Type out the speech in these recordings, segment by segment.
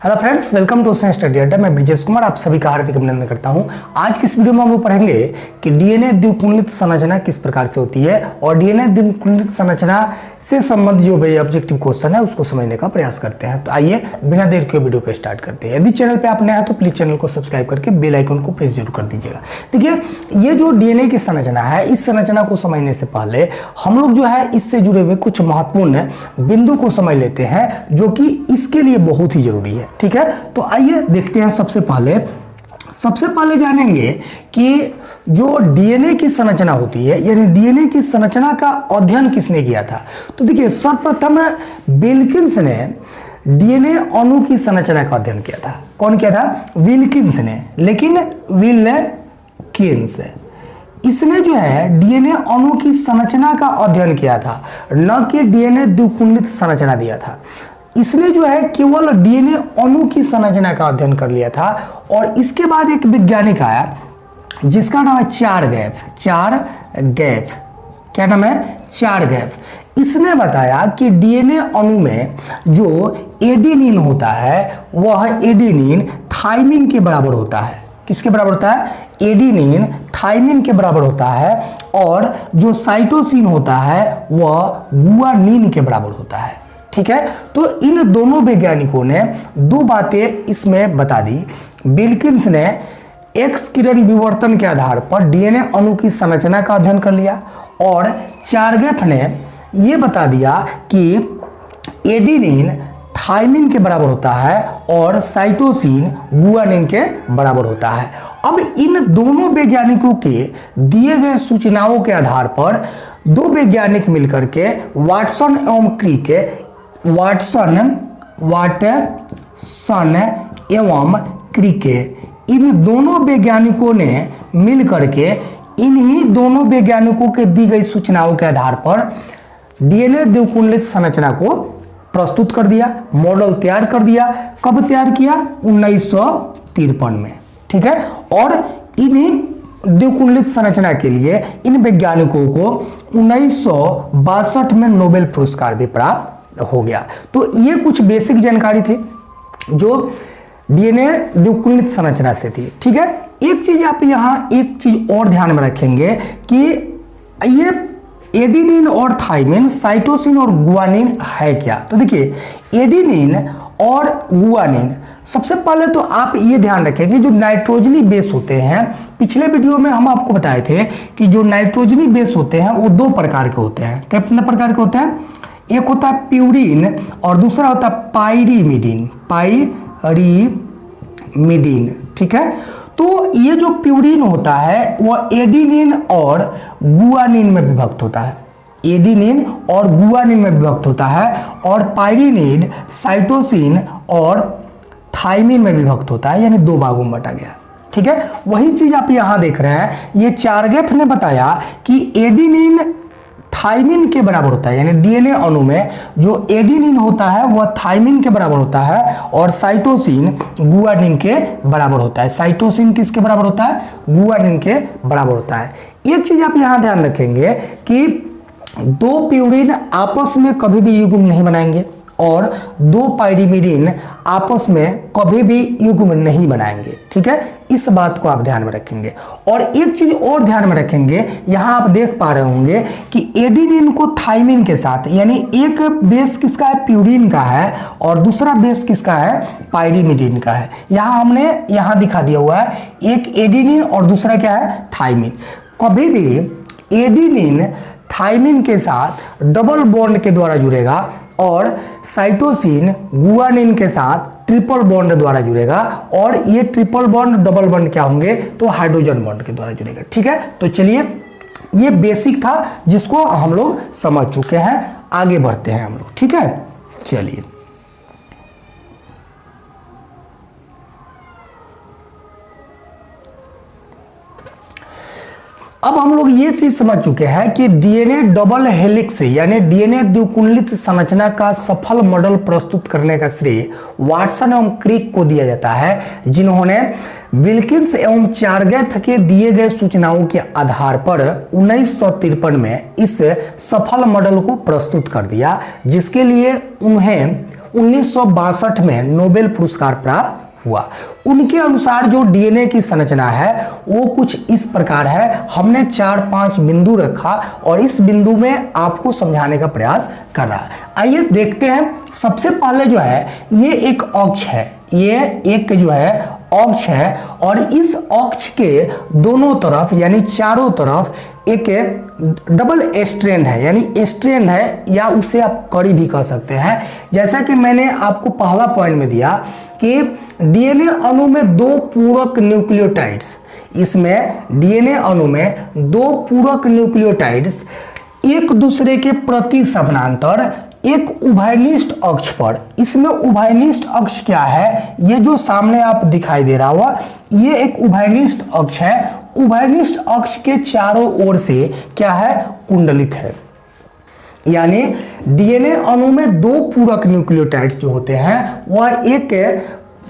Hello friends, welcome to study Adda. मैं ब्रिजेश कुमार आप सभी का हार्दिक अभिनंदन करता हूं। आज की इस वीडियो में हम लोग पढ़ेंगे कि डीएनए द्विकुंडलित संरचना किस प्रकार से होती है और डीएनए द्विकुंडलित संरचना से संबंधित जो भी ऑब्जेक्टिव क्वेश्चन है उसको समझने का प्रयास करते हैं। तो आइए बिना देर के वीडियो को स्टार्ट करते हैं। यदि चैनल पर आप नए हैं तो प्लीज चैनल को सब्सक्राइब करके बेल आइकन को प्रेस जरूर कर दीजिएगा। देखिए, ये जो डीएनए की संरचना है, इस संरचना को समझने से पहले हम लोग जो है इससे जुड़े हुए कुछ महत्वपूर्ण बिंदु को समझ लेते हैं जो कि इसके लिए बहुत ही जरूरी है। ठीक है, तो आइए देखते हैं। सबसे पहले जानेंगे कि जो डीएनए की संरचना होती है, यानी डीएनए की संरचना का अध्ययन किसने किया था। तो देखिए, सर्वप्रथम विल्किंस ने डीएनए अणु की संरचना का अध्ययन किया था। कौन किया था? विल्किंस ने। लेकिन विल्किंस इसने जो है डीएनए अणु की संरचना का अध्ययन किया था, न कि डीएनए द्विकुंडलित संरचना दिया था। इसने जो है केवल डीएनए अणु की संरचना का अध्ययन कर लिया था। और इसके बाद एक वैज्ञानिक आया जिसका नाम है चार्गेफ। क्या नाम है? चार्गेफ। इसने बताया कि डीएनए अणु में जो एडेनिन होता है वह एडेनिन थाइमिन के बराबर होता है। किसके बराबर होता है? एडेनिन थाइमिन के बराबर होता है। और जो साइटोसिन होता है वह गुआनिन के बराबर होता है। ठीक है, तो इन दोनों वैज्ञानिकों ने दो बातें इसमें बता दी। विल्किंस ने एक्स किरण विवर्तन के आधार पर डीएनए अणु की संरचना का अध्ययन कर लिया और चार्गेफ ने यह बता दिया कि एडेनिन थाइमिन के बराबर होता है और साइटोसिन गुआनिन के बराबर होता है। अब इन दोनों वैज्ञानिकों के दिए गए सूचनाओं के आधार पर दो वैज्ञानिक मिलकर के वाटसन एवं क्रिके इन दोनों वैज्ञानिकों ने मिलकर के इन्हीं दोनों वैज्ञानिकों के दी गई सूचनाओं के आधार पर डीएनए द्विकुंडलित संरचना को प्रस्तुत कर दिया, मॉडल तैयार कर दिया। कब तैयार किया? 1953 में। ठीक है, और इन्हीं द्विकुंडलित संरचना के लिए इन वैज्ञानिकों को 1962 में नोबेल पुरस्कार भी प्राप्त हो गया। तो ये कुछ बेसिक जानकारी थी जो डीएनए द्विकुंडलित संरचना से थी। ठीक है, एक चीज आप यहां एक चीज और ध्यान में रखेंगे कि ये एडेनिन और थाइमिन, साइटोसिन और गुआनिन है क्या। तो देखिए, एडेनिन और गुआनिन, सबसे पहले तो आप ये ध्यान रखें कि जो नाइट्रोजनी बेस होते हैं, पिछले वीडियो में हम आपको बताए थे कि जो नाइट्रोजनी बेस होते हैं वो दो प्रकार के होते हैं। कितने प्रकार के होते हैं? एक होता है प्यूरिन और दूसरा होता है पाइरीमिडीन। ठीक है, तो ये जो प्यूरिन होता है वह एडेनिन और गुआनिन में विभक्त होता है। एडेनिन और गुआनिन में विभक्त होता है और पाइरीनिन साइटोसिन और थाइमिन में विभक्त होता है, यानी दो भागों में बटा गया। ठीक है, वही चीज आप यहां देख रहे हैं। ये चार्गेफ ने बताया कि एडेनिन थाइमिन के बराबर होता है, यानी डीएनए अणु में जो एडेनिन होता है वह थाइमिन के बराबर होता है और साइटोसिन गुआनिन के बराबर होता है। साइटोसिन किसके बराबर होता है? गुआनिन के बराबर होता है। एक चीज आप यहां ध्यान रखेंगे कि दो प्यूरिन आपस में कभी भी युग्म नहीं बनाएंगे और दो पाइरीमिडीन आपस में कभी भी युग्म नहीं बनाएंगे। ठीक है, इस बात को आप ध्यान में रखेंगे। और एक चीज और ध्यान में रखेंगे, यहां आप देख पा रहे होंगे कि एडेनिन को थाइमिन के साथ, यानी एक बेस किसका है? प्यूरिन का है और दूसरा बेस किसका है? पाइरीमिडीन का है। यहां हमने यहां दिखा दिया हुआ है, एक एडेनिन और दूसरा क्या है? थाइमिन। कभी भी एडेनिन थाइमिन के साथ डबल बॉन्ड के द्वारा जुड़ेगा और साइटोसिन गुआनिन के साथ ट्रिपल बॉन्ड द्वारा जुड़ेगा और ये ट्रिपल बॉन्ड डबल बॉन्ड क्या होंगे? तो हाइड्रोजन बॉन्ड के द्वारा जुड़ेगा। ठीक है, तो चलिए, ये बेसिक था जिसको हम लोग समझ चुके हैं। आगे बढ़ते हैं हम लोग। ठीक है, चलिए। अब हम लोग ये चीज समझ चुके हैं कि डीएनए डबल हेलिक्स यानी डीएनए द्विकुंडलित संरचना का सफल मॉडल प्रस्तुत करने का श्रेय वाटसन एवं क्रिक को दिया जाता है, जिन्होंने विल्किंस एवं चार्गेफ के दिए गए सूचनाओं के आधार पर 1953 में इस सफल मॉडल को प्रस्तुत कर दिया, जिसके लिए उन्हें 1962 में नोबेल पुरस्कार प्राप्त हुआ। उनके अनुसार जो डीएनए की संरचना है वो कुछ इस प्रकार है। हमने 4-5 बिंदु रखा और इस बिंदु में आपको समझाने का प्रयास कर रहा है। आइए देखते हैं। सबसे पहले जो है ये एक अक्ष है, ये एक जो है अक्ष है और इस अक्ष के दोनों तरफ यानी चारों तरफ एक डबल स्ट्रैंड है, यानी स्ट्रैंड है या उसे आप कड़ी भी कह सकते हैं। जैसा कि मैंने आपको पहला पॉइंट में दिया कि डीएनए अणु में 2 पूरक न्यूक्लियोटाइड्स, इसमें डीएनए अणु में 2 पूरक न्यूक्लियोटाइड्स एक दूसरे के प्रति समानांतर एक उभयनिष्ठ अक्ष पर, इसमें उभयनिष्ठ अक्ष क्या है, ये जो सामने आप दिखाई दे रहा हुआ ये एक उभयनिष्ठ अक्ष है। उभयनिष्ठ अक्ष के चारों ओर से क्या है, कुंडलित है। यानी डीएनए अणु में 2 पूरक न्यूक्लियोटाइड्स जो होते हैं वह एक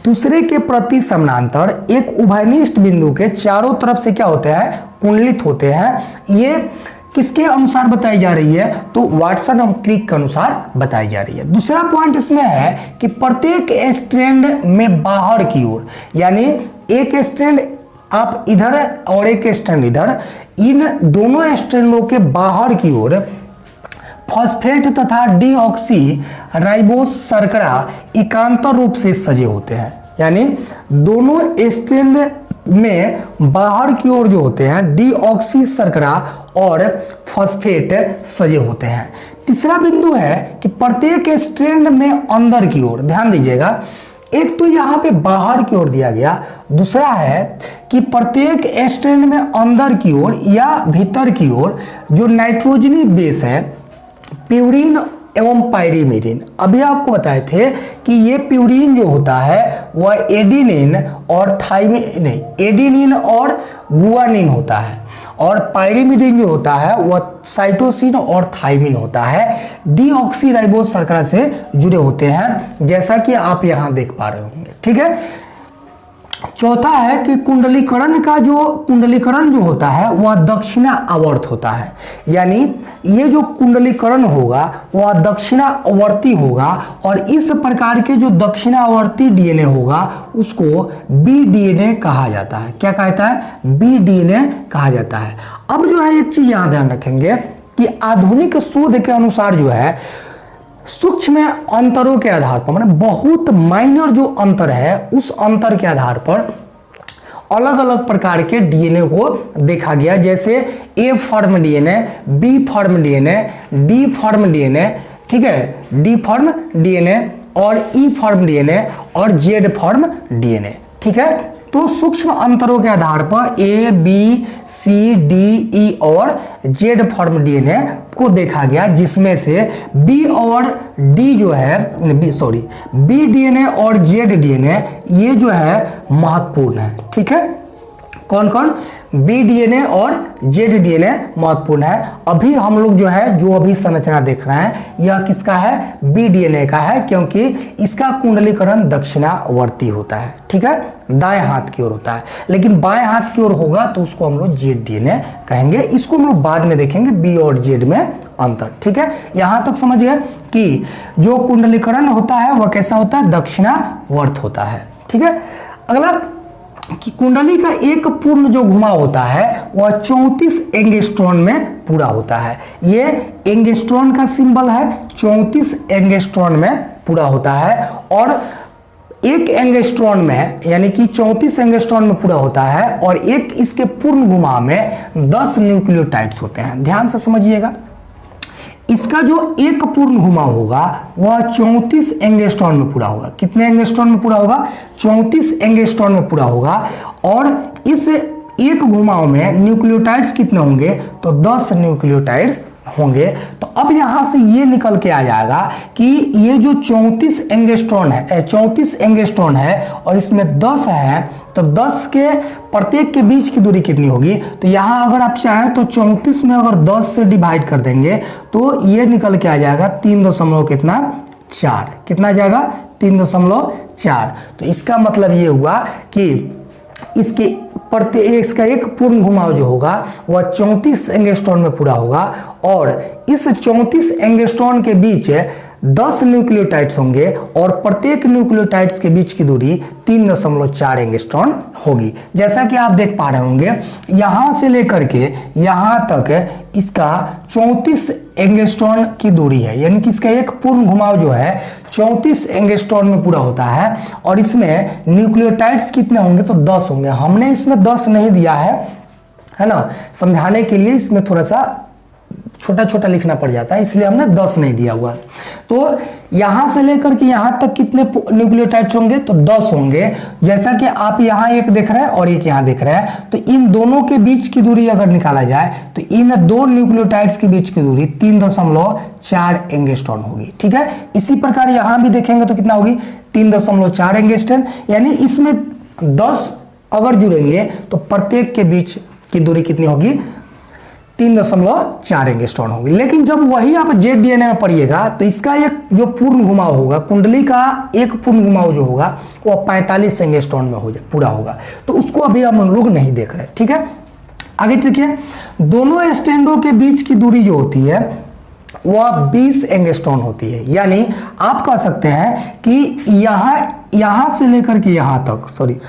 दूसरे के प्रति समानांतर एक उभयनिष्ठ बिंदु के चारों तरफ से क्या होते हैं, कुंडलित होते हैं। ये किसके अनुसार बताई जा रही है, तो वाटसन और क्रिक के अनुसार बताई जा रही है। दूसरा पॉइंट इसमें है कि प्रत्येक स्ट्रैंड में बाहर की ओर, यानी एक स्ट्रैंड आप इधर और एक स्ट्रैंड इधर, इन दोनों स्ट्रैंडों के बाहर की ओर फॉस्फेट तथा डीऑक्सी राइबोस शर्करा एकांतर रूप से सजे होते हैं। यानी दोनों स्ट्रैंड में बाहर की ओर जो होते हैं डीऑक्सी शर्करा और फॉस्फेट सजे होते हैं। तीसरा बिंदु है कि प्रत्येक स्ट्रैंड में अंदर की ओर, ध्यान दीजिएगा, एक तो यहाँ पे बाहर की ओर दिया गया, दूसरा है कि प्रत्येक स्ट्रैंड में अंदर की ओर या भीतर की ओर जो नाइट्रोजनी बेस है, प्यूरिन एवं पायरीमिडीन। अभी आपको बताए थे कि ये प्यूरिन जो होता है वह एडिनिन और थाइमिन, एडिनिन और गुआनिन होता है, और पायरीमिडीन जो होता है वह साइटोसिन और थाइमिन होता है। डीऑक्सीराइबोस शर्करा से जुड़े होते हैं, जैसा कि आप यहाँ देख पा रहे होंगे। ठीक है। चौथा है कि कुंडलीकरण जो होता है वह दक्षिणावर्त होता है। यानी ये जो कुंडलीकरण होगा वह दक्षिणावर्ती होगा और इस प्रकार के जो दक्षिणावर्ती डीएनए होगा उसको बी डीएनए कहा जाता है। क्या कहता है, बी डीएनए कहा जाता है। अब जो है एक चीज यहां ध्यान रखेंगे कि आधुनिक शोध के अनुसार जो है सूक्ष्म अंतरों के आधार पर, मतलब बहुत माइनर जो अंतर है उस अंतर के आधार पर अलग अलग प्रकार के डीएनए को देखा गया। जैसे A form DNA, B form DNA, D form DNA, ठीक है, डी फॉर्म डीएनए और ई फॉर्म डीएनए और जेड फॉर्म डीएनए। ठीक है। तो सूक्ष्म अंतरों के आधार पर ए, बी, सी, डी, ई और जेड फॉर्म डीएनए को देखा गया, जिसमें से बी और डी जो है बी डीएनए और जेड डीएनए ये जो है महत्वपूर्ण है। ठीक है। कौन कौन, बी डीएनए और जेड डीएनए महत्वपूर्ण है। अभी हम लोग जो है जो अभी संरचना देख रहे हैं यह किसका है, बी डीएनए का है, क्योंकि इसका कुंडलीकरण दक्षिणावर्ती होता है। ठीक है, दाएं हाथ की ओर होता है, लेकिन बाएं हाथ की ओर होगा तो उसको हम लोग जेड डीएनए कहेंगे। इसको हम लोग बाद में देखेंगे बी और जेड में अंतर। ठीक है, यहां तक समझ गए कि जो कुंडलीकरण होता है वह कैसा होता है, दक्षिणावर्त होता है। ठीक है। अगला कि कुंडली का एक पूर्ण जो घुमाव होता है वह 34 एंगस्ट्रॉन में पूरा होता है। ये एंगस्ट्रॉन का सिंबल है, 34 एंगस्ट्रॉन में पूरा होता है और एक एंगस्ट्रॉन में यानी कि 34 एंगस्ट्रॉन में पूरा होता है और एक इसके पूर्ण घुमाव में 10 न्यूक्लियोटाइड्स होते हैं। ध्यान से समझिएगा, इसका जो एक पूर्ण घुमाव होगा वह 34 एंगस्ट्रॉन में पूरा होगा। कितने एंगस्ट्रॉन में पूरा होगा, 34 एंगस्ट्रॉन में पूरा होगा और इस एक घुमाव में न्यूक्लियोटाइड्स कितने होंगे, तो 10 न्यूक्लियोटाइड्स होंगे। तो अब यहां से ये निकल के आ जाएगा कि ये जो 34 एंगस्ट्रॉन है और इसमें 10 है, तो 10 के प्रत्येक के बीच की दूरी कितनी होगी, तो यहां अगर आप चाहें तो 34 में अगर 10 से डिवाइड कर देंगे तो ये निकल के आ जाएगा 3.4। कितना जाएगा, 3.4। तो इसका मतलब ये हुआ कि इसका एक पूर्ण घुमाव जो होगा वह 34 एंगस्ट्रॉन में पूरा होगा और इस 34 एंगस्ट्रॉन के बीच 10 न्यूक्लियोटाइड्स होंगे और प्रत्येक न्यूक्लियोटाइड्स के बीच की दूरी 3.4 एंगस्ट्रॉन होगी। जैसा कि आप देख पा रहे होंगे यहां से लेकर के यहां तक इसका 34 एंगस्ट्रॉन की दूरी है, यानी कि इसका एक पूर्ण घुमाव जो है 34 एंगस्ट्रॉन में पूरा होता है। और इसमें न्यूक्लियोटाइड्स कितने होंगे तो 10 होंगे। हमने इसमें 10 नहीं दिया है ना, समझाने के लिए इसमें थोड़ा सा छोटा छोटा लिखना पड़ जाता है, इसलिए हमने 10 नहीं दिया हुआ। तो यहां से लेकर के यहां तक कितने न्यूक्लियोटाइड्स होंगे तो 10 होंगे। जैसा कि आप यहां एक देख रहे हैं और एक यहां देख रहे हैं, तो इन दोनों के बीच की दूरी अगर निकाला जाए तो इन दो न्यूक्लियोटाइड्स के बीच की दूरी 3.4 एंगस्ट्रॉन होगी। ठीक है, इसी प्रकार यहां भी देखेंगे तो कितना होगी 3.4 एंगस्ट्रॉन, यानी इसमें 10 अगर जुड़ेंगे तो प्रत्येक के बीच की दूरी कितनी होगी 3.4 एंगस्ट्रॉन होगी। लेकिन जब वही आप जेड डीएनए में पढ़िएगा तो इसका एक जो पूर्ण घुमाव होगा, कुंडली का एक पूर्ण घुमाव जो होगा वो 45 एंगस्ट्रॉन में हो जाए पूरा होगा, तो उसको अभी हम लोग नहीं देख रहे। ठीक है, आगे देखिए, दोनों स्टैंडों के बीच की दूरी जो होती है वह 20 एंगस्ट्रॉन होती है। यानी आप कह सकते हैं कि यहां से लेकर के यहां तक, सॉरी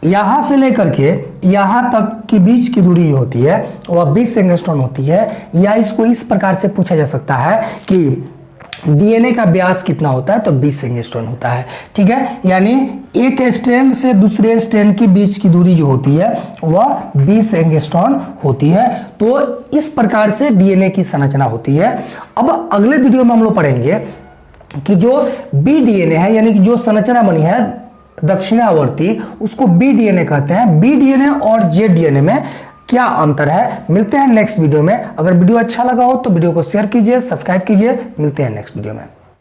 यहां से लेकर के यहां तक के बीच की दूरी होती है वह 20 एंगस्ट्रॉन होती है। या इसको इस प्रकार से पूछा जा सकता है कि डीएनए का व्यास कितना होता है तो 20 एंगस्ट्रॉन होता है। ठीक है, यानी एक स्ट्रैंड से दूसरे स्ट्रैंड के बीच की दूरी जो होती है वह 20 एंगस्ट्रॉन होती है। तो इस प्रकार से डीएनए की संरचना होती है। अब अगले वीडियो में हम लोग पढ़ेंगे कि जो बी डीएनए है, यानी कि जो संरचना बनी है दक्षिणावर्ती, उसको बी डीएनए कहते हैं। बी डीएनए और जेड डीएनए में क्या अंतर है, मिलते हैं नेक्स्ट वीडियो में। अगर वीडियो अच्छा लगा हो तो वीडियो को शेयर कीजिए, सब्सक्राइब कीजिए। मिलते हैं नेक्स्ट वीडियो में।